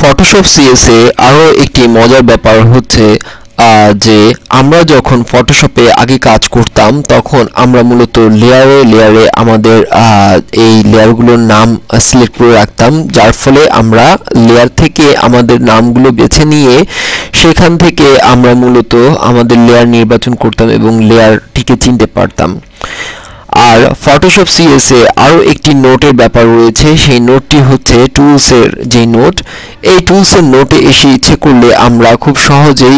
Photoshop CS এ আরো একটি মজার ব্যাপার হচ্ছে যে আমরা যখন ফটোশপে আগে কাজ করতাম তখন আমরা মূলত লেয়ারে আমাদের এই লেয়ারগুলোর নাম সিলেক্ট করে রাখতাম, যার ফলে আমরা লেয়ার থেকে আমাদের নামগুলো বেছে নিয়ে সেখান থেকে আমরা মূলত আমাদের লেয়ার নির্বাচন করতাম এবং লেয়ারটিকে চিনতে পারতাম। আর ফটোশপ সিএস এ আরো একটি নোটের ব্যাপার রয়েছে, সেই নোটটি হচ্ছে টুলসের যে নোট। এই টুলসের নোটে এসে ইচ্ছে করলে আমরা খুব সহজেই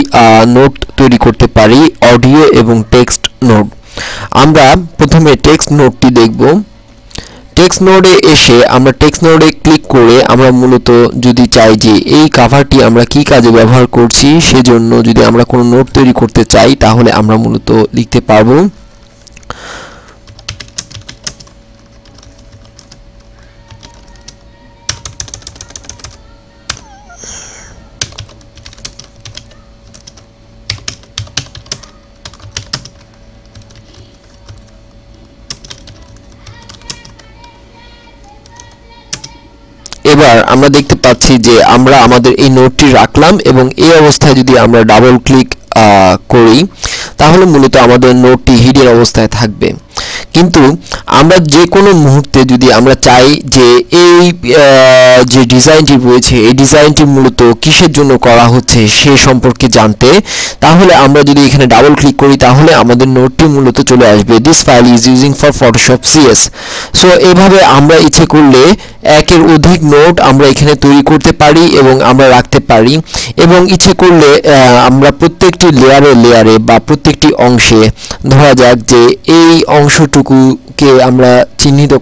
নোট তৈরি করতে পারি, অডিও এবং টেক্সট নোট। আমরা প্রথমে টেক্সট নোটটি দেখব। টেক্সট নোডে এসে আমরা টেক্সট নোডে ক্লিক করে আমরা মূলত যদি চাই যে এই কভারটি আমরা কি কাজে ব্যবহার করছি, সেজন্য যদি আমরা কোনো নোট তৈরি করতে চাই তাহলে আমরা মূলত লিখতে পারবো। এবার আমরা দেখতে পাচ্ছি যে আমরা আমাদের এই নোটটি রাখলাম এবং এই অবস্থায় যদি আমরা ডাবল ক্লিক করি তাহলে মূলত আমাদের নোটটি হিডেন অবস্থায় থাকবে। কিন্তু আমরা যে কোনো মুহূর্তে যদি আমরা চাই যে এই যে ডিজাইনটি রয়েছে এই ডিজাইনটি মূলত কিসের জন্য করা হচ্ছে সে সম্পর্কে জানতে, তাহলে আমরা যদি এখানে ডাবল ক্লিক করি তাহলে আমাদের নোটটি মূলত চলে আসবে, this file is using for Photoshop CS. So এভাবে আমরা ইচ্ছে করলে একের অধিক নোট আমরা এখানে তৈরি করতে পারি এবং আমরা রাখতে পারি, এবং ইচ্ছে করলে আমরা প্রত্যেকটি লেয়ারে বা প্রত্যেকটি অংশে, ধরা যাক যে এই অংশটুকুকে আমরা চিহ্নিত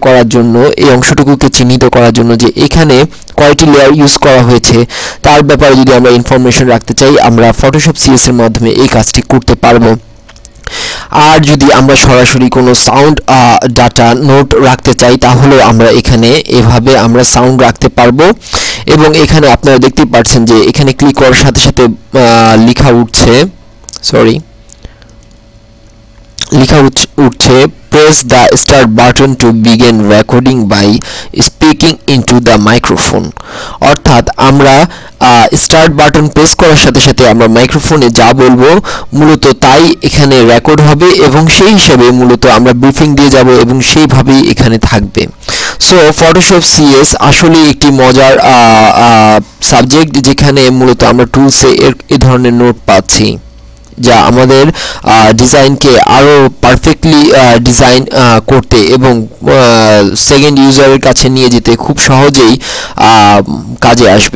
করার জন্য যে এখানে কয়টি লেয়ার ইউজ করা হয়েছে তার ব্যাপারে যদি আমরা ইনফরমেশন রাখতে চাই, আমরা ফটোশপ সিএস এর মাধ্যমে এই কাজটি করতে পারবো। আর যদি আমরা সরাসরি কোনো সাউন্ড ডাটা নোট রাখতে চাই তাহলে আমরা এখানে এভাবে আমরা সাউন্ড রাখতে পারবো। এবং এখানে আপনারা দেখতে পাচ্ছেন যে এখানে ক্লিক করার সাথে সাথে লেখা উঠছে press the start button to begin recording by speaking into the microphone। অর্থাৎ আমরা স্টার্ট বাটন প্রেস করার সাথে সাথে আমরা মাইক্রোফোনে যা বলবো মূলত তাই এখানে রেকর্ড হবে এবং সেই হিসাবে মূলত আমরা ব্রিফিং দিয়ে যাব এবং সেইভাবেই এখানে থাকবে। সো ফটোশপ সিএস আসলে একটি মজার সাবজেক্ট, যেখানে মূলত আমরা টুলসে এই ধরনের নোট পাচ্ছি যা আমাদের ডিজাইনকে আরো পারফেক্টলি ডিজাইন করতে এবং সেকেন্ড ইউজারের কাছে নিয়ে যেতে খুব সহজেই কাজে আসবে।